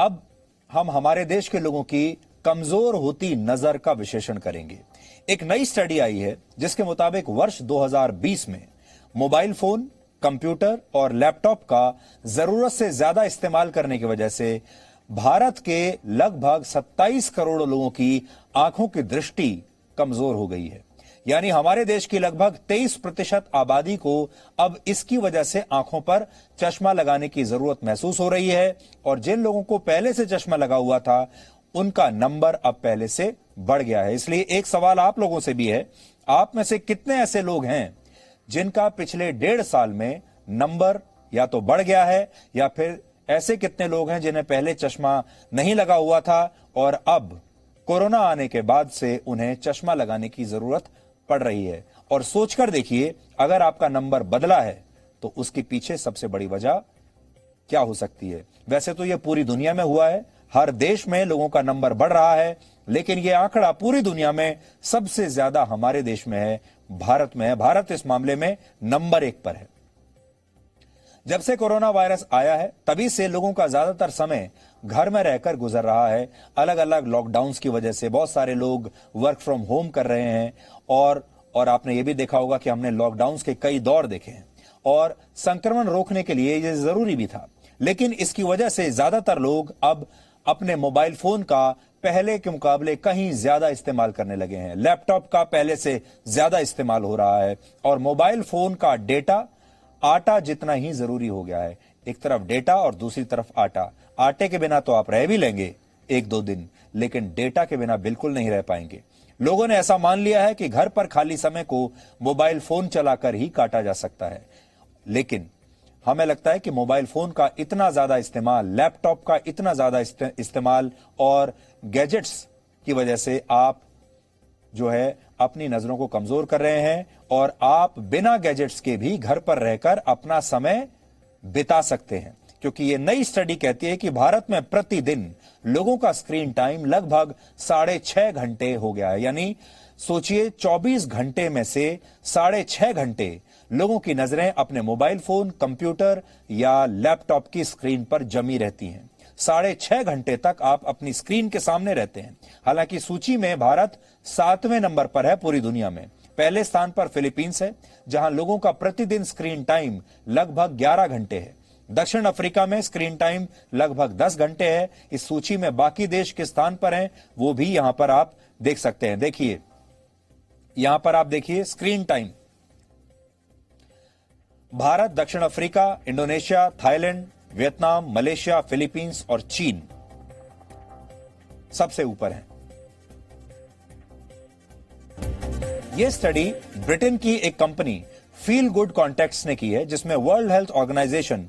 अब हम हमारे देश के लोगों की कमजोर होती नजर का विश्लेषण करेंगे। एक नई स्टडी आई है जिसके मुताबिक वर्ष 2020 में मोबाइल फोन, कंप्यूटर और लैपटॉप का जरूरत से ज्यादा इस्तेमाल करने की वजह से भारत के लगभग 27 करोड़ लोगों की आंखों की दृष्टि कमजोर हो गई है। यानी हमारे देश की लगभग 23% आबादी को अब इसकी वजह से आंखों पर चश्मा लगाने की जरूरत महसूस हो रही है, और जिन लोगों को पहले से चश्मा लगा हुआ था उनका नंबर अब पहले से बढ़ गया है। इसलिए एक सवाल आप लोगों से भी है, आप में से कितने ऐसे लोग हैं जिनका पिछले 1.5 साल में नंबर या तो बढ़ गया है, या फिर ऐसे कितने लोग हैं जिन्हें पहले चश्मा नहीं लगा हुआ था और अब कोरोना आने के बाद से उन्हें चश्मा लगाने की जरूरत पड़ रही है। और सोचकर देखिए, अगर आपका नंबर बदला है तो उसके पीछे सबसे बड़ी वजह क्या हो सकती है। वैसे तो यह पूरी दुनिया में हुआ है, हर देश में लोगों का नंबर बढ़ रहा है, लेकिन यह आंकड़ा पूरी दुनिया में सबसे ज्यादा हमारे देश में है, भारत में है। भारत इस मामले में नंबर 1 पर है। जब से कोरोना वायरस आया है तभी से लोगों का ज्यादातर समय घर में रहकर गुजर रहा है। अलग अलग लॉकडाउन्स की वजह से बहुत सारे लोग वर्क फ्रॉम होम कर रहे हैं, और आपने ये भी देखा होगा कि हमने लॉकडाउन्स के कई दौर देखे हैं, और संक्रमण रोकने के लिए ये जरूरी भी था। लेकिन इसकी वजह से ज्यादातर लोग अब अपने मोबाइल फोन का पहले के मुकाबले कहीं ज्यादा इस्तेमाल करने लगे हैं। लैपटॉप का पहले से ज्यादा इस्तेमाल हो रहा है, और मोबाइल फोन का डेटा आटा जितना ही जरूरी हो गया है। एक तरफ डेटा और दूसरी तरफ आटा। आटे के बिना तो आप रह भी लेंगे 1-2 दिन, लेकिन डेटा के बिना बिल्कुल नहीं रह पाएंगे। लोगों ने ऐसा मान लिया है कि घर पर खाली समय को मोबाइल फोन चलाकर ही काटा जा सकता है। लेकिन हमें लगता है कि मोबाइल फोन का इतना ज्यादा इस्तेमाल, लैपटॉप का इतना ज्यादा इस्तेमाल और गैजेट्स की वजह से आप जो है अपनी नजरों को कमजोर कर रहे हैं, और आप बिना गैजेट्स के भी घर पर रहकर अपना समय बिता सकते हैं। क्योंकि ये नई स्टडी कहती है कि भारत में प्रतिदिन लोगों का स्क्रीन टाइम लगभग 6.5 घंटे हो गया है। यानी सोचिए, 24 घंटे में से 6.5 घंटे लोगों की नजरें अपने मोबाइल फोन, कंप्यूटर या लैपटॉप की स्क्रीन पर जमी रहती हैं। 6.5 घंटे तक आप अपनी स्क्रीन के सामने रहते हैं। हालांकि सूची में भारत 7वें नंबर पर है पूरी दुनिया में। पहले स्थान पर फिलीपींस है, जहां लोगों का प्रतिदिन स्क्रीन टाइम लगभग 11 घंटे है। दक्षिण अफ्रीका में स्क्रीन टाइम लगभग 10 घंटे है। इस सूची में बाकी देश किस स्थान पर हैं वो भी यहां पर आप देख सकते हैं। देखिए, यहां पर आप देखिए स्क्रीन टाइम। भारत, दक्षिण Africa, Indonesia, Thailand, Vietnam, Malaysia, Philippines और चीन सबसे ऊपर है। यह स्टडी ब्रिटेन की एक कंपनी फील गुड कॉन्टेक्ट्स ने की है, जिसमें World Health Organization,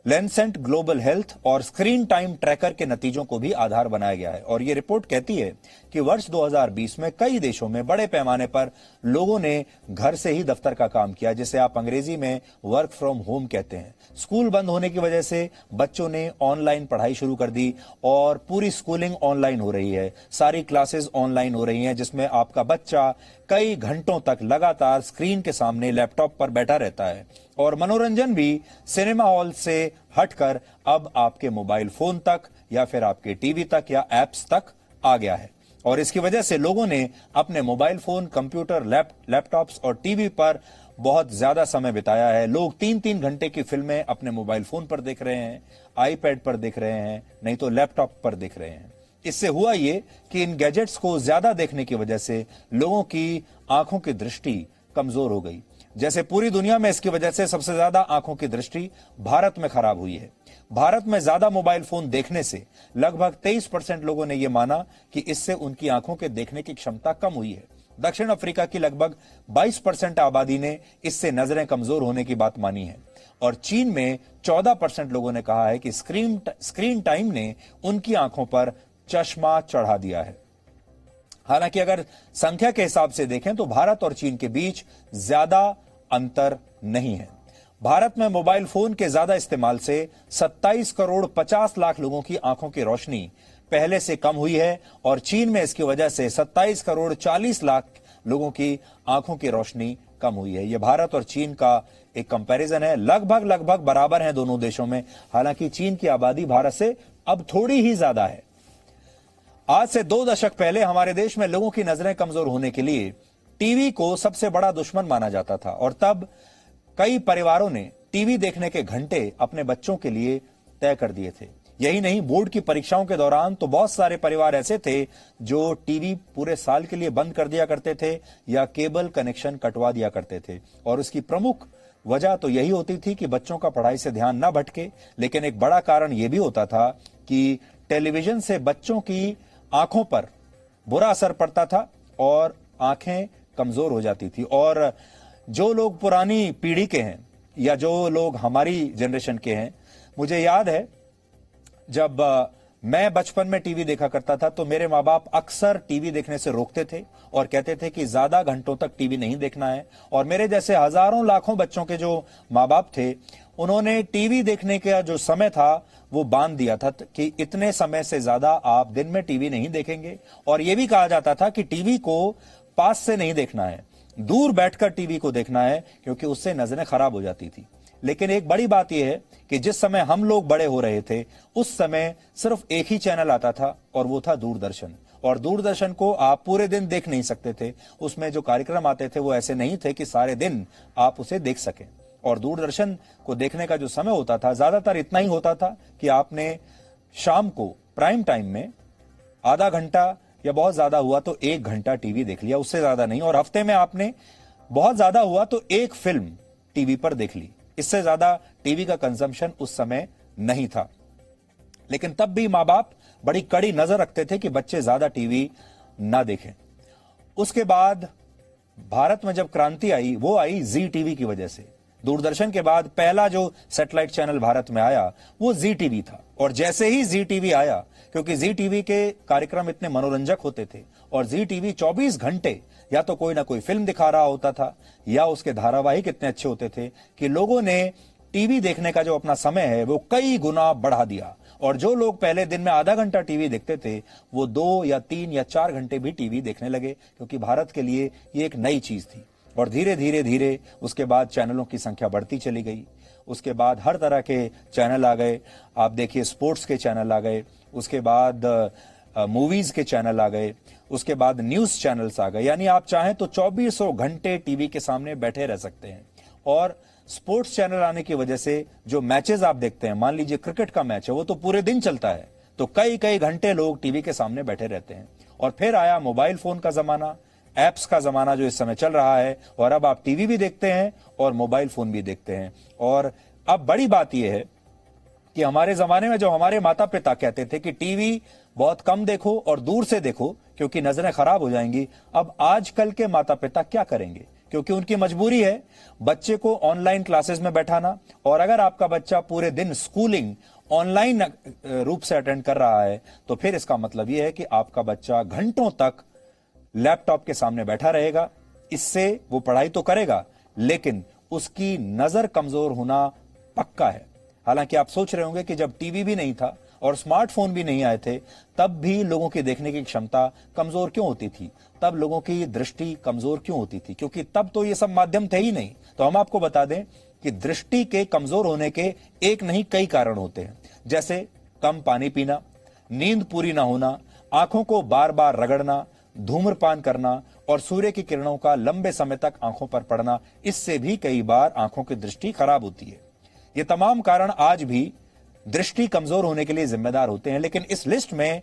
Lancet Global Health और स्क्रीन टाइम ट्रैकर के नतीजों को भी आधार बनाया गया है। और यह रिपोर्ट कहती है कि वर्ष 2020 में कई देशों में बड़े पैमाने पर लोगों ने घर से ही दफ्तर का काम किया, जिसे आप अंग्रेजी में वर्क फ्रॉम होम कहते हैं। स्कूल बंद होने की वजह से बच्चों ने ऑनलाइन पढ़ाई शुरू कर दी, और पूरी स्कूलिंग ऑनलाइन हो रही है। सारी क्लासेस ऑनलाइन हो रही हैं, जिसमें आपका बच्चा कई घंटों तक लगातार स्क्रीन के सामने लैपटॉप पर बैठा रहता है। और मनोरंजन भी सिनेमा हॉल से हटकर अब आपके मोबाइल फोन तक, या फिर आपके टीवी तक, या एप्स तक आ गया है। और इसकी वजह से लोगों ने अपने मोबाइल फोन, कंप्यूटर, लैपटॉप्स और टीवी पर बहुत ज्यादा समय बिताया है। लोग 3-3 घंटे की फिल्में अपने मोबाइल फोन पर देख रहे हैं, आईपैड पर देख रहे हैं, नहीं तो लैपटॉप पर देख रहे हैं। इससे हुआ ये कि इन गैजेट्स को ज्यादा देखने की वजह से लोगों की आंखों की दृष्टि कमजोर हो गई। जैसे पूरी दुनिया में इसकी वजह से सबसे ज्यादा आंखों की दृष्टि भारत में खराब हुई है। भारत में ज्यादा मोबाइल फोन देखने से लगभग 23% लोगों ने यह माना कि इससे उनकी आंखों के देखने की क्षमता कम हुई है। दक्षिण अफ्रीका की लगभग 22% आबादी ने इससे नजरें कमजोर होने की बात मानी है, और चीन में 14% लोगों ने कहा है कि स्क्रीन टाइम ने उनकी आंखों पर चश्मा चढ़ा दिया है। हालांकि अगर संख्या के हिसाब से देखें तो भारत और चीन के बीच ज्यादा अंतर नहीं है। भारत में मोबाइल फोन के ज्यादा इस्तेमाल से 27 करोड़ 50 लाख लोगों की आंखों की रोशनी पहले से कम हुई है, और चीन में इसकी वजह से 27 करोड़ 40 लाख लोगों की आंखों की रोशनी कम हुई है। यह भारत और चीन का एक कंपैरिजन है। लगभग बराबर है दोनों देशों में। हालांकि चीन की आबादी भारत से अब थोड़ी ही ज्यादा है। आज से 2 दशक पहले हमारे देश में लोगों की नजरें कमजोर होने के लिए टीवी को सबसे बड़ा दुश्मन माना जाता था और तब कई परिवारों ने टीवी देखने के घंटे अपने बच्चों के लिए तय कर दिए थे। यही नहीं, बोर्ड की परीक्षाओं के दौरान तो बहुत सारे परिवार ऐसे थे जो टीवी पूरे साल के लिए बंद कर दिया करते थे या केबल कनेक्शन कटवा दिया करते थे। और उसकी प्रमुख वजह तो यही होती थी कि बच्चों का पढ़ाई से ध्यान न भटके, लेकिन एक बड़ा कारण यह भी होता था कि टेलीविजन से बच्चों की आंखों पर बुरा असर पड़ता था और आंखें कमजोर हो जाती थी। और जो लोग पुरानी पीढ़ी के हैं या जो लोग हमारी जनरेशन के हैं, मुझे याद है जब मैं बचपन में टीवी देखा करता था तो मेरे माँ बाप अक्सर टीवी देखने से रोकते थे और कहते थे कि ज्यादा घंटों तक टीवी नहीं देखना है। और मेरे जैसे हजारों लाखों बच्चों के जो माँ बाप थे, उन्होंने टीवी देखने का जो समय था वो बांध दिया था कि इतने समय से ज्यादा आप दिन में टीवी नहीं देखेंगे। और यह भी कहा जाता था कि टीवी को पास से नहीं देखना है, दूर बैठकर टीवी को देखना है, क्योंकि उससे नजरें खराब हो जाती थी। लेकिन एक बड़ी बात यह है कि जिस समय हम लोग बड़े हो रहे थे उस समय सिर्फ एक ही चैनल आता था और वो था दूरदर्शन। और दूरदर्शन को आप पूरे दिन देख नहीं सकते थे। उसमें जो कार्यक्रम आते थे वो ऐसे नहीं थे कि सारे दिन आप उसे देख सकें। और दूरदर्शन को देखने का जो समय होता था ज्यादातर इतना ही होता था कि आपने शाम को प्राइम टाइम में आधा घंटा या बहुत ज्यादा हुआ तो 1 घंटा टीवी देख लिया, उससे ज्यादा नहीं। और हफ्ते में आपने बहुत ज्यादा हुआ तो 1 फिल्म टीवी पर देख ली। इससे ज्यादा टीवी का कंजम्पशन उस समय नहीं था। लेकिन तब भी मां बाप बड़ी कड़ी नजर रखते थे कि बच्चे ज्यादा टीवी ना देखें। उसके बाद भारत में जब क्रांति आई वो आई जी टीवी की वजह से। दूरदर्शन के बाद पहला जो सैटेलाइट चैनल भारत में आया वो जी टीवी था। और जैसे ही जी टीवी आया, क्योंकि जी टीवी के कार्यक्रम इतने मनोरंजक होते थे और जी टीवी 24 घंटे या तो कोई ना कोई फिल्म दिखा रहा होता था या उसके धारावाहिक इतने अच्छे होते थे कि लोगों ने टीवी देखने का जो अपना समय है वो कई गुना बढ़ा दिया। और जो लोग पहले दिन में आधा घंटा टीवी देखते थे वो 2 या 3 या 4 घंटे भी टीवी देखने लगे, क्योंकि भारत के लिए ये एक नई चीज थी। और धीरे धीरे धीरे उसके बाद चैनलों की संख्या बढ़ती चली गई। उसके बाद हर तरह के चैनल आ गए। आप देखिए, स्पोर्ट्स के चैनल आ गए, उसके बाद मूवीज के चैनल आ गए, उसके बाद न्यूज चैनल्स आ गए। यानी आप चाहें तो 2400 घंटे टीवी के सामने बैठे रह सकते हैं। और स्पोर्ट्स चैनल आने की वजह से जो मैचेस आप देखते हैं, मान लीजिए क्रिकेट का मैच है, वो तो पूरे दिन चलता है, तो कई कई घंटे लोग टीवी के सामने बैठे रहते हैं। और फिर आया मोबाइल फोन का जमाना, एप्स का जमाना जो इस समय चल रहा है, और अब आप टीवी भी देखते हैं और मोबाइल फोन भी देखते हैं। और अब बड़ी बात यह है कि हमारे जमाने में जो हमारे माता पिता कहते थे कि टीवी बहुत कम देखो और दूर से देखो क्योंकि नजरें खराब हो जाएंगी, अब आजकल के माता पिता क्या करेंगे? क्योंकि उनकी मजबूरी है बच्चे को ऑनलाइन क्लासेस में बैठाना। और अगर आपका बच्चा पूरे दिन स्कूलिंग ऑनलाइन रूप से अटेंड कर रहा है तो फिर इसका मतलब यह है कि आपका बच्चा घंटों तक लैपटॉप के सामने बैठा रहेगा। इससे वो पढ़ाई तो करेगा लेकिन उसकी नजर कमजोर होना पक्का है। हालांकि आप सोच रहे होंगे कि जब टीवी भी नहीं था और स्मार्टफोन भी नहीं आए थे तब भी लोगों की देखने की क्षमता कमजोर क्यों होती थी, तब लोगों की दृष्टि कमजोर क्यों होती थी? क्योंकि तब तो ये सब माध्यम थे ही नहीं। तो हम आपको बता दें कि दृष्टि के कमजोर होने के एक नहीं कई कारण होते हैं, जैसे कम पानी पीना, नींद पूरी ना होना, आंखों को बार बार रगड़ना, धूम्रपान करना और सूर्य की किरणों का लंबे समय तक आंखों पर पड़ना। इससे भी कई बार आंखों की दृष्टि खराब होती है। ये तमाम कारण आज भी दृष्टि कमजोर होने के लिए जिम्मेदार होते हैं। लेकिन इस लिस्ट में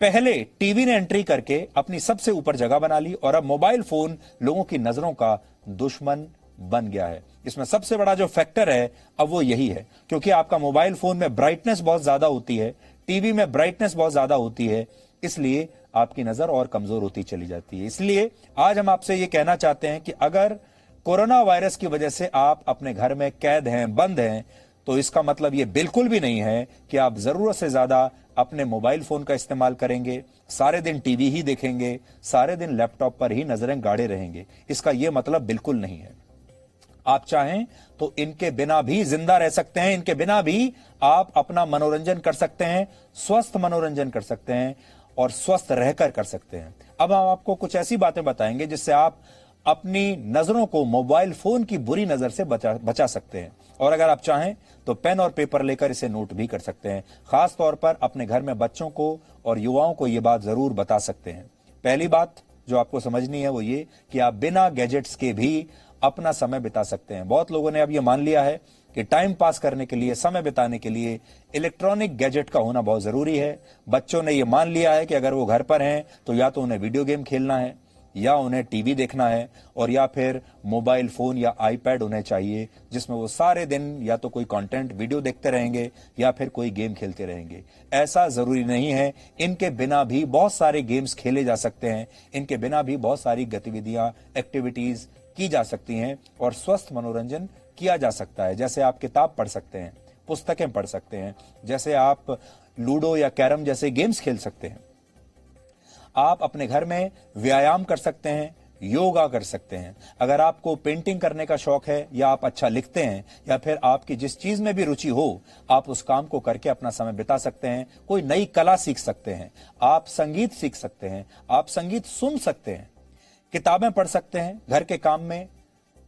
पहले टीवी ने एंट्री करके अपनी सबसे ऊपर जगह बना ली और अब मोबाइल फोन लोगों की नजरों का दुश्मन बन गया है। इसमें सबसे बड़ा जो फैक्टर है अब वो यही है, क्योंकि आपका मोबाइल फोन में ब्राइटनेस बहुत ज्यादा होती है, टीवी में ब्राइटनेस बहुत ज्यादा होती है, इसलिए आपकी नजर और कमजोर होती चली जाती है। इसलिए आज हम आपसे ये कहना चाहते हैं कि अगर कोरोना वायरस की वजह से आप अपने घर में कैद हैं, बंद हैं, तो इसका मतलब ये बिल्कुल भी नहीं है कि आप जरूरत से ज्यादा अपने मोबाइल फोन का इस्तेमाल करेंगे, सारे दिन टीवी ही देखेंगे, सारे दिन लैपटॉप पर ही नजरें गाड़े रहेंगे। इसका यह मतलब बिल्कुल नहीं है। आप चाहें तो इनके बिना भी जिंदा रह सकते हैं, इनके बिना भी आप अपना मनोरंजन कर सकते हैं, स्वस्थ मनोरंजन कर सकते हैं और स्वस्थ रहकर कर सकते हैं। अब हम आपको कुछ ऐसी बातें बताएंगे जिससे आप अपनी नजरों को मोबाइल फोन की बुरी नजर से बचा सकते हैं। और अगर आप चाहें तो पेन और पेपर लेकर इसे नोट भी कर सकते हैं। खास तौर पर अपने घर में बच्चों को और युवाओं को यह बात जरूर बता सकते हैं। पहली बात जो आपको समझनी है वो ये कि आप बिना गैजेट्स के भी अपना समय बिता सकते हैं। बहुत लोगों ने अब यह मान लिया है कि टाइम पास करने के लिए, समय बिताने के लिए इलेक्ट्रॉनिक गैजेट का होना बहुत जरूरी है। बच्चों ने यह मान लिया है कि अगर वो घर पर हैं तो या तो उन्हें वीडियो गेम खेलना है, या उन्हें टीवी देखना है, और या फिर मोबाइल फोन या आईपैड उन्हें चाहिए जिसमें वो सारे दिन या तो कोई कंटेंट वीडियो देखते रहेंगे या फिर कोई गेम खेलते रहेंगे। ऐसा जरूरी नहीं है। इनके बिना भी बहुत सारे गेम्स खेले जा सकते हैं। इनके बिना भी बहुत सारी गतिविधियां, एक्टिविटीज की जा सकती हैं और स्वस्थ मनोरंजन किया जा सकता है। जैसे आप किताब पढ़ सकते हैं, पुस्तकें पढ़ सकते हैं, जैसे आप लूडो या कैरम जैसे गेम्स खेल सकते हैं। आप अपने घर में व्यायाम कर सकते हैं, योगा कर सकते हैं। अगर आपको पेंटिंग करने का शौक है, या आप अच्छा लिखते हैं, या फिर आपकी जिस चीज में भी रुचि हो, आप उस काम को करके अपना समय बिता सकते हैं। कोई नई कला सीख सकते हैं, आप संगीत सीख सकते हैं, आप संगीत सुन सकते हैं, किताबें पढ़ सकते हैं, घर के काम में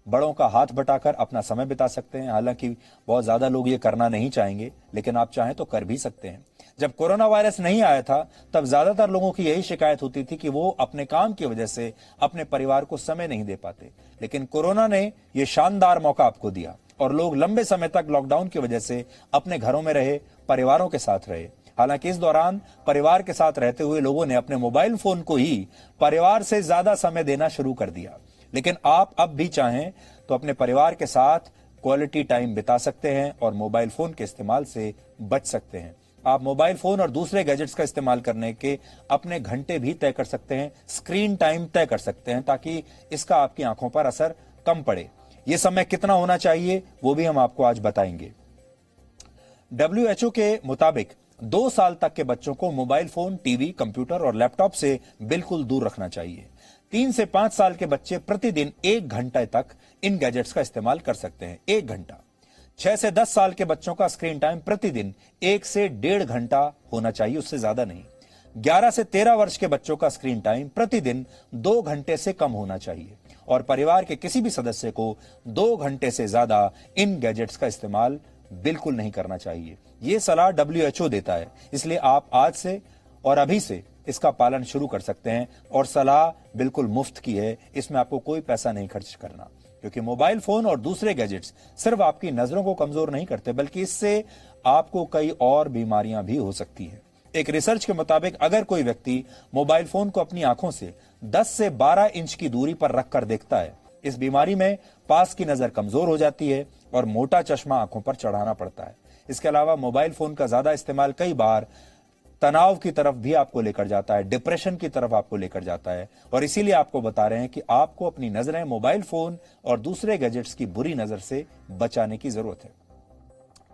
बड़ों का हाथ बटाकर अपना समय बिता सकते हैं। हालांकि बहुत ज्यादा लोग ये करना नहीं चाहेंगे, लेकिन आप चाहें तो कर भी सकते हैं। जब कोरोना वायरस नहीं आया था तब ज्यादातर लोगों की यही शिकायत होती थी कि वो अपने काम की वजह से अपने परिवार को समय नहीं दे पाते। लेकिन कोरोना ने यह शानदार मौका आपको दिया और लोग लंबे समय तक लॉकडाउन की वजह से अपने घरों में रहे, परिवारों के साथ रहे। हालांकि इस दौरान परिवार के साथ रहते हुए लोगों ने अपने मोबाइल फोन को ही परिवार से ज्यादा समय देना शुरू कर दिया। लेकिन आप अब भी चाहें तो अपने परिवार के साथ क्वालिटी टाइम बिता सकते हैं और मोबाइल फोन के इस्तेमाल से बच सकते हैं। आप मोबाइल फोन और दूसरे गैजेट्स का इस्तेमाल करने के अपने घंटे भी तय कर सकते हैं, स्क्रीन टाइम तय कर सकते हैं, ताकि इसका आपकी आंखों पर असर कम पड़े। यह समय कितना होना चाहिए वो भी हम आपको आज बताएंगे। WHO के मुताबिक 2 साल तक के बच्चों को मोबाइल फोन, टीवी, कंप्यूटर और लैपटॉप से बिल्कुल दूर रखना चाहिए। 3 से 5 साल के बच्चे प्रतिदिन 1 घंटे तक इन गैजेट्स का इस्तेमाल कर सकते हैं। 1 घंटा। 6 से 10 साल के बच्चों का स्क्रीन टाइम प्रतिदिन 1 से 1.5 घंटा होना चाहिए, उससे ज्यादा नहीं। 11 से 13 वर्ष के बच्चों का स्क्रीन टाइम प्रतिदिन 2 घंटे से कम होना चाहिए और परिवार के किसी भी सदस्य को 2 घंटे से ज्यादा इन गैजेट्स का इस्तेमाल बिल्कुल नहीं करना चाहिए। यह सलाह WHO देता है, इसलिए आप आज से और अभी से इसका पालन शुरू कर सकते हैं। और सलाह बिल्कुल मुफ्त की है, इसमें आपको कोई पैसा नहीं खर्च करना, क्योंकि मोबाइल फोन और दूसरे गैजेट्स सिर्फ आपकी नजरों को कमजोर नहीं करते, बल्कि इससे आपको कई और बीमारियां भी हो सकती हैं। एक रिसर्च के मुताबिक अगर कोई व्यक्ति मोबाइल फोन को अपनी आंखों से 10 से 12 इंच की दूरी पर रखकर देखता है, इस बीमारी में पास की नजर कमजोर हो जाती है और मोटा चश्मा आंखों पर चढ़ाना पड़ता है। इसके अलावा मोबाइल फोन का ज्यादा इस्तेमाल कई बार तनाव की तरफ भी आपको लेकर जाता है, डिप्रेशन की तरफ आपको लेकर जाता है। और इसीलिए आपको बता रहे हैं कि आपको अपनी नजरें मोबाइल फोन और दूसरे गैजेट्स की बुरी नजर से बचाने की जरूरत है।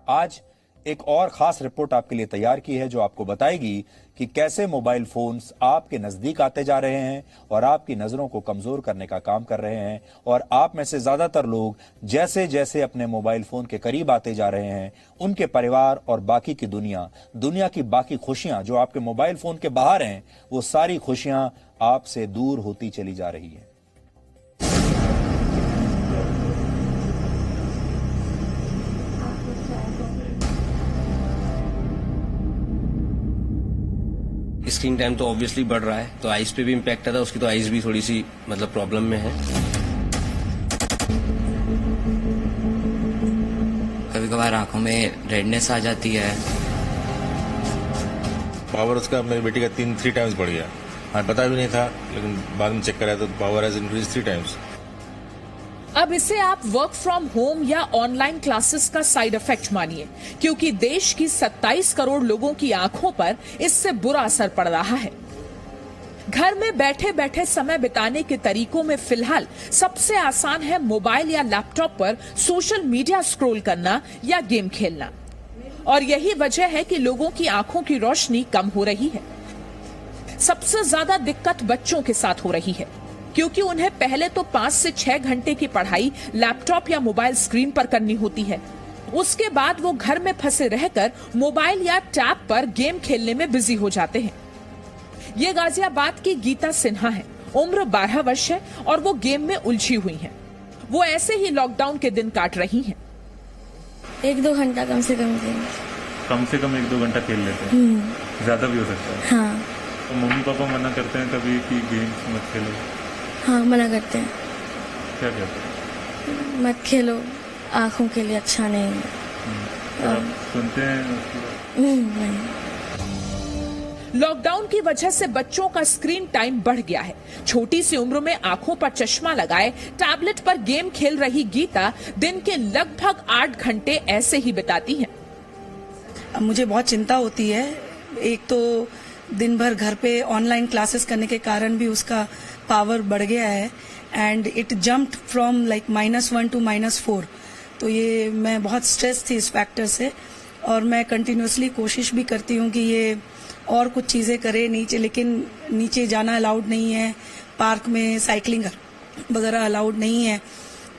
आज एक और खास रिपोर्ट आपके लिए तैयार की है जो आपको बताएगी कि कैसे मोबाइल फोन्स आपके नजदीक आते जा रहे हैं और आपकी नजरों को कमजोर करने का काम कर रहे हैं। और आप में से ज्यादातर लोग जैसे जैसे अपने मोबाइल फोन के करीब आते जा रहे हैं, उनके परिवार और बाकी की दुनिया की बाकी खुशियां जो आपके मोबाइल फोन के बाहर हैं, वो सारी खुशियां आपसे दूर होती चली जा रही है। स्क्रीन टाइम तो ऑब्वियसली बढ़ रहा है, तो आईज पे भी इम्पैक्ट आता है, उसकी तो आईज भी थोड़ी सी प्रॉब्लम में है। कभी कभार आंखों में रेडनेस आ जाती है। पावर उसका मेरी बेटी का 3 टाइम्स बढ़ गया। हाँ, पता भी नहीं था, लेकिन बाद में चेक कराया तो पावर हैज इंक्रीज 3 टाइम्स। अब इसे आप वर्क फ्रॉम होम या ऑनलाइन क्लासेस का साइड इफेक्ट मानिए, क्योंकि देश की 27 करोड़ लोगों की आंखों पर इससे बुरा असर पड़ रहा है। घर में बैठे बैठे समय बिताने के तरीकों में फिलहाल सबसे आसान है मोबाइल या लैपटॉप पर सोशल मीडिया स्क्रॉल करना या गेम खेलना। और यही वजह है कि लोगों की आंखों की रोशनी कम हो रही है। सबसे ज्यादा दिक्कत बच्चों के साथ हो रही है, क्योंकि उन्हें पहले तो 5 से 6 घंटे की पढ़ाई लैपटॉप या मोबाइल स्क्रीन पर करनी होती है। उसके बाद वो घर में फंसे रहकर मोबाइल या टैब पर गेम खेलने में बिजी हो जाते हैं। ये गाजियाबाद की गीता सिन्हा है उम्र 12 वर्ष है और वो गेम में उलझी हुई हैं। वो ऐसे ही लॉकडाउन के दिन काट रही हैं। 1-2 घंटा कम से कम खेल। कम से कम 1-2 घंटा खेल लेते हैं। ज्यादा भी हो सकता है। हाँ। तो मम्मी पापा मना करते हैं कभी कि गेम्स मत खेलो? हाँ, मना करते हैं। क्या कहते हैं? मत खेलो, आँखों के लिए अच्छा नहीं है। तो आप सुनते हैं? नहीं। लॉकडाउन की वजह से बच्चों का स्क्रीन टाइम बढ़ गया है। छोटी सी उम्र में आंखों पर चश्मा लगाए टैबलेट पर गेम खेल रही गीता दिन के लगभग 8 घंटे ऐसे ही बिताती हैं। मुझे बहुत चिंता होती है। एक तो दिन भर घर पे ऑनलाइन क्लासेस करने के कारण भी उसका पावर बढ़ गया है and it jumped from like -1 to -4। तो ये मैं बहुत स्ट्रेस थी इस फैक्टर से और मैं कंटिन्यूसली कोशिश भी करती हूँ कि ये और कुछ चीज़ें करे नीचे, लेकिन नीचे जाना अलाउड नहीं है, पार्क में साइकिलिंग वगैरह अलाउड नहीं है।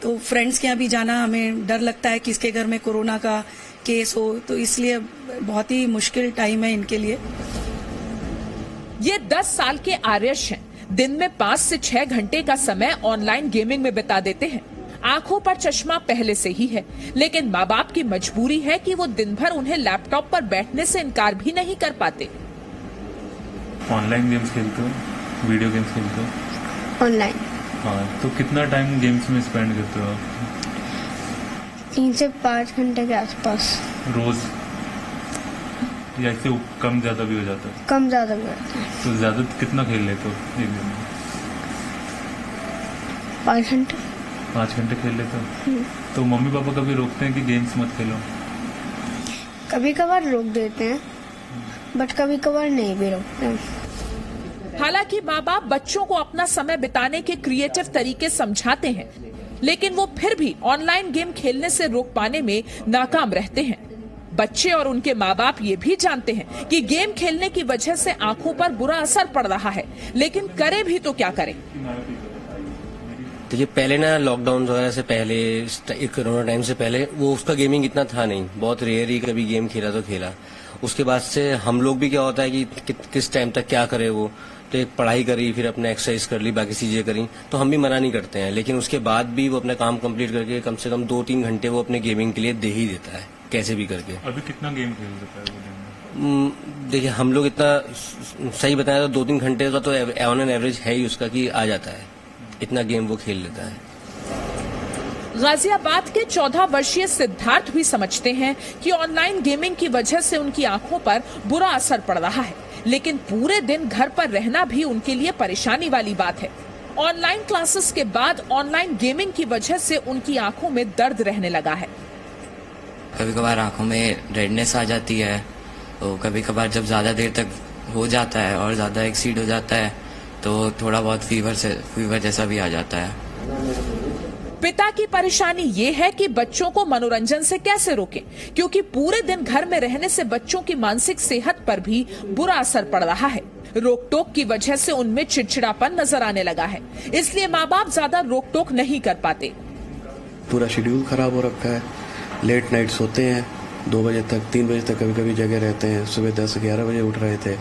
तो फ्रेंड्स के यहाँ भी जाना हमें डर लगता है कि इसके घर में कोरोना का केस हो, तो इसलिए बहुत ही मुश्किल टाइम है इनके लिए। ये 10 साल के आर्यश हैं। दिन में 5 से 6 घंटे का समय ऑनलाइन गेमिंग में बिता देते हैं। आंखों पर चश्मा पहले से ही है, लेकिन माँ बाप की मजबूरी है कि वो दिन भर उन्हें लैपटॉप पर बैठने से इनकार भी नहीं कर पाते। ऑनलाइन गेम्स खेलते हो? वीडियो गेम्स खेलते हो? ऑनलाइन। हाँ, तो कितना टाइम गेम्स में स्पेंड करते हो? 3 से 5 घंटे के आसपास रोज? या इससे कम ज्यादा भी हो जाता है? कम ज्यादा भी होता है। तो ज्यादा कितना खेल लेते हो एक दिन में? 5 घंटे। 5 घंटे खेल लेते हो? तो मम्मी पापा कभी रोकते हैं कि गेम्स मत खेलो? कभी कभार रोक देते हैं, बट कभी कभार नहीं भी रोकते हैं। हालांकि माँ बाप बच्चों को अपना समय बिताने के क्रिएटिव तरीके समझाते हैं, लेकिन वो फिर भी ऑनलाइन गेम खेलने से रोक पाने में नाकाम रहते हैं। बच्चे और उनके माँ बाप ये भी जानते हैं कि गेम खेलने की वजह से आंखों पर बुरा असर पड़ रहा है, लेकिन करे भी तो क्या करें। देखिए, पहले ना लॉकडाउन वगैरह से पहले, कोरोना टाइम से पहले वो उसका गेमिंग इतना था नहीं, बहुत रेयर ही कभी गेम खेला तो खेला। उसके बाद से हम लोग भी क्या होता है कि किस टाइम तक क्या करे वो, तो एक पढ़ाई करी, फिर अपने एक्सरसाइज कर ली, बाकी चीजें करी, तो हम भी मना नहीं करते हैं। लेकिन उसके बाद भी वो अपना काम कंप्लीट करके कम से कम 2-3 घंटे वो अपने गेमिंग के लिए दे ही देता है, कैसे भी करके। अभी कितना गेम खेल देता है वो दिन में? देखिए, हम लोग इतना सही बताया तो 2-3 घंटे का तो ऑन एन एवरेज है ही उसका कि आ जाता है, इतना गेम वो खेल लेता है। गाजियाबाद के 14 वर्षीय सिद्धार्थ भी समझते हैं कि ऑनलाइन गेमिंग की वजह से उनकी आंखों पर बुरा असर पड़ रहा है, लेकिन पूरे दिन घर पर रहना भी उनके लिए परेशानी वाली बात है। ऑनलाइन क्लासेस के बाद ऑनलाइन गेमिंग की वजह से उनकी आंखों में दर्द रहने लगा है। कभी कभार आंखों में रेडनेस आ जाती है, तो कभी कभार जब ज्यादा देर तक हो जाता है और ज्यादा एक्सीड हो जाता है तो थोड़ा बहुत फीवर जैसा भी आ जाता है। पिता की परेशानी ये है कि बच्चों को मनोरंजन से कैसे रोकें, क्योंकि पूरे दिन घर में रहने से बच्चों की मानसिक सेहत पर भी बुरा असर पड़ रहा है। रोक टोक की वजह से उनमें चिड़चिड़ापन नजर आने लगा है, इसलिए माँ बाप ज्यादा रोक टोक नहीं कर पाते। पूरा शेड्यूल खराब हो रखा है, लेट नाइट सोते हैं, 2 बजे तक 3 बजे तक कभी कभी जगे रहते हैं, सुबह 10-11 बजे उठ रहे थे।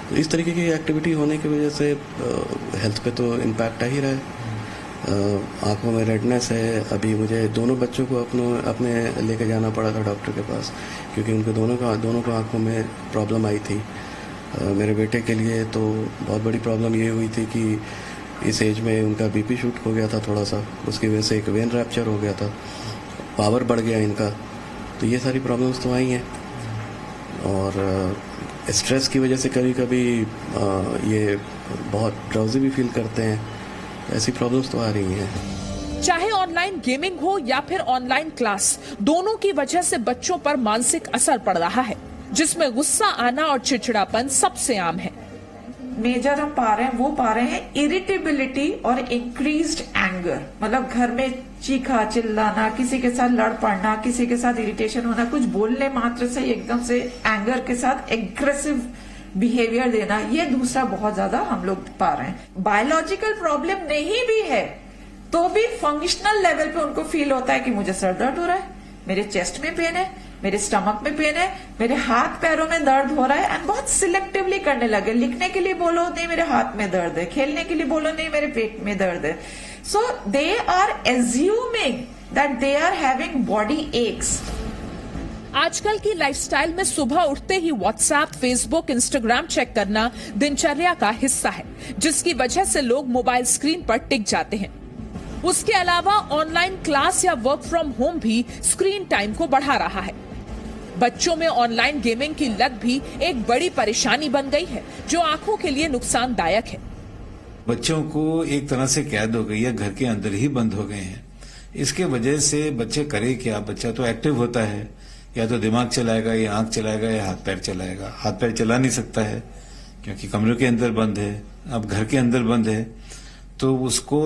तो इस तरीके की एक्टिविटी होने की वजह से हेल्थ पे तो इम्पैक्ट आ ही रहा है। आंखों में रेडनेस है। अभी मुझे दोनों बच्चों को अपने लेके जाना पड़ा था डॉक्टर के पास, क्योंकि उनके दोनों को आंखों में प्रॉब्लम आई थी। मेरे बेटे के लिए तो बहुत बड़ी प्रॉब्लम ये हुई थी कि इस एज में उनका बीपी शूट हो गया था थोड़ा सा, उसकी वजह से एक वेन रैप्चर हो गया था, पावर बढ़ गया इनका। तो ये सारी प्रॉब्लम्स तो आई हैं, और स्ट्रेस की वजह से कभी कभी ये बहुत ड्राउजी भी फील करते हैं। ऐसी प्रॉब्लम्स तो आ रही हैं। चाहे ऑनलाइन गेमिंग हो या फिर ऑनलाइन क्लास, दोनों की वजह से बच्चों पर मानसिक असर पड़ रहा है, जिसमें गुस्सा आना और चिड़चिड़ापन सबसे आम है। मेजर हम पा रहे हैं इरिटेबिलिटी और इंक्रीज्ड एंगर। मतलब घर में चीखा चिल्लाना, किसी के साथ लड़ पड़ना, किसी के साथ इरिटेशन होना, कुछ बोलने मात्र से एकदम से एंगर के साथ एग्रेसिव बिहेवियर देना, ये दूसरा बहुत ज्यादा हम लोग पा रहे हैं। बायोलॉजिकल प्रॉब्लम नहीं भी है तो भी फंक्शनल लेवल पे उनको फील होता है कि मुझे सर दर्द हो रहा है, मेरे चेस्ट में पेन है, मेरे स्टमक में पेन है, मेरे हाथ पैरों में दर्द हो रहा है, एंड बहुत सिलेक्टिवली करने लगे। लिखने के लिए बोलो नहीं मेरे हाथ में दर्द है, खेलने के लिए बोलो नहीं मेरे पेट में दर्द है। So they are assuming that they are having body aches. आजकल की लाइफस्टाइल में सुबह उठते ही व्हाट्सएप, फेसबुक, इंस्टाग्राम चेक करना दिनचर्या का हिस्सा है, जिसकी वजह से लोग मोबाइल स्क्रीन पर टिक जाते हैं। उसके अलावा ऑनलाइन क्लास या वर्क फ्रॉम होम भी स्क्रीन टाइम को बढ़ा रहा है। बच्चों में ऑनलाइन गेमिंग की लत भी एक बड़ी परेशानी बन गई है, जो आंखों के लिए नुकसानदायक है। बच्चों को एक तरह से कैद हो गई है, घर के अंदर ही बंद हो गए हैं। इसके वजह से बच्चे करे क्या? बच्चा तो एक्टिव होता है, या तो दिमाग चलाएगा, या आंख चलाएगा, या हाथ पैर चलाएगा। हाथ पैर चला नहीं सकता है क्योंकि कमरे के अंदर बंद है, अब घर के अंदर बंद है, तो उसको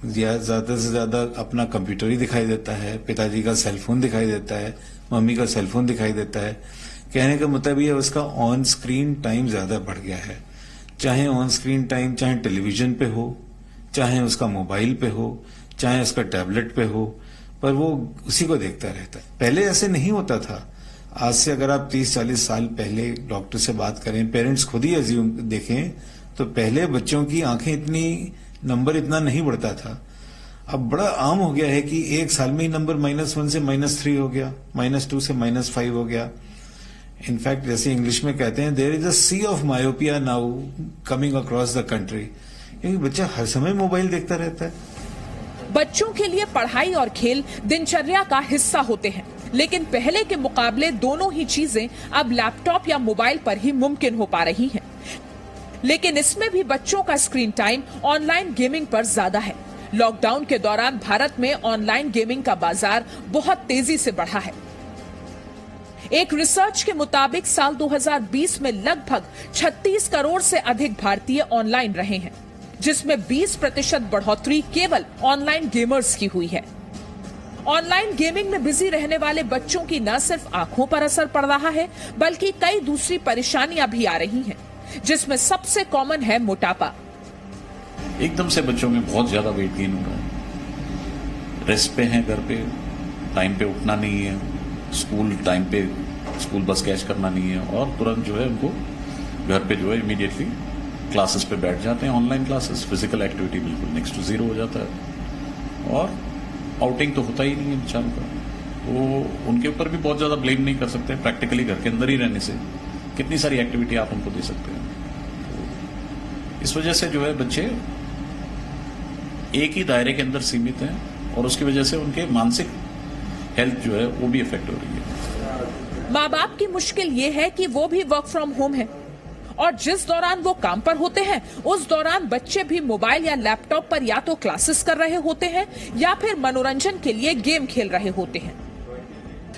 ज्यादा से ज्यादा अपना कंप्यूटर ही दिखाई देता है, पिताजी का सेलफोन दिखाई देता है, मम्मी का सेलफोन दिखाई देता है। कहने का मतलब ये उसका ऑन स्क्रीन टाइम ज्यादा बढ़ गया है। चाहे ऑन स्क्रीन टाइम चाहे टेलीविजन पे हो, चाहे उसका मोबाइल पे हो, चाहे उसका टैबलेट पे हो, पर वो उसी को देखता रहता है। पहले ऐसे नहीं होता था। आज से अगर आप 30-40 साल पहले डॉक्टर से बात करें, पेरेंट्स खुद ही अज्यूम देखें, तो पहले बच्चों की आंखें नंबर इतना नहीं बढ़ता था। अब बड़ा आम हो गया है कि एक साल में ही नंबर -1 से -3 हो गया, -2 से -5 हो गया। इनफैक्ट जैसे इंग्लिश में कहते हैं, there is a sea of myopia now coming across the country, क्योंकि बच्चा हर समय मोबाइल देखता रहता है। बच्चों के लिए पढ़ाई और खेल दिनचर्या का हिस्सा होते हैं, लेकिन पहले के मुकाबले दोनों ही चीजें अब लैपटॉप या मोबाइल पर ही मुमकिन हो पा रही हैं। लेकिन इसमें भी बच्चों का स्क्रीन टाइम ऑनलाइन गेमिंग पर ज्यादा है। लॉकडाउन के दौरान भारत में ऑनलाइन गेमिंग का बाजार बहुत तेजी से बढ़ा है। एक रिसर्च के मुताबिक साल 2020 में लगभग 36 करोड़ से अधिक भारतीय ऑनलाइन रहे हैं, जिसमें 20% बढ़ोतरी केवल ऑनलाइन गेमर्स की हुई है। ऑनलाइन गेमिंग में बिजी रहने वाले बच्चों की न सिर्फ आंखों पर असर पड़ रहा है, बल्कि कई दूसरी परेशानियां भी आ रही हैं, जिसमें सबसे कॉमन है मोटापा। एकदम से बच्चों में बहुत ज्यादा वेट गेन हो रहा है। रेस्ट पे हैं, घर पे टाइम पे उठना नहीं है, स्कूल टाइम पे स्कूल बस कैच करना नहीं है, और तुरंत जो है उनको घर पे जो है इमीडिएटली क्लासेस पे बैठ जाते हैं, ऑनलाइन क्लासेस। फिजिकल एक्टिविटी बिल्कुल नेक्स्ट टू जीरो हो जाता है, और आउटिंग तो होता ही नहीं है बेचारों का। तो उनके ऊपर भी बहुत ज्यादा ब्लेम नहीं कर सकते। प्रैक्टिकली घर के अंदर ही रहने से कितनी सारी एक्टिविटी आप उनको दे सकते हैं। तो इस वजह से जो है बच्चे एक ही दायरे के अंदर सीमित हैं, और उसकी वजह से उनके मानसिक हेल्थ जो है वो भी इफेक्ट हो रही है। माँ बाप की मुश्किल ये है कि वो भी वर्क फ्रॉम होम है, और जिस दौरान वो काम पर होते हैं उस दौरान बच्चे भी मोबाइल या लैपटॉप पर या तो क्लासेस कर रहे होते हैं या फिर मनोरंजन के लिए गेम खेल रहे होते हैं।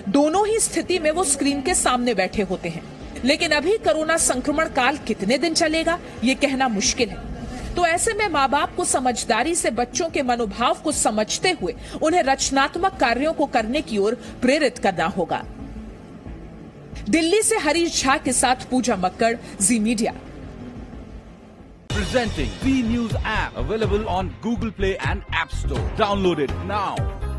दोनों ही स्थिति में वो स्क्रीन के सामने बैठे होते हैं। लेकिन अभी कोरोना संक्रमण काल कितने दिन चलेगा ये कहना मुश्किल है। तो ऐसे में माँ बाप को समझदारी से बच्चों के मनोभाव को समझते हुए उन्हें रचनात्मक कार्यों को करने की ओर प्रेरित करना होगा। दिल्ली से हरीश झा के साथ पूजा मक्कड़, जी media. Presenting V News app, available on Google Play and App Store. Download it now.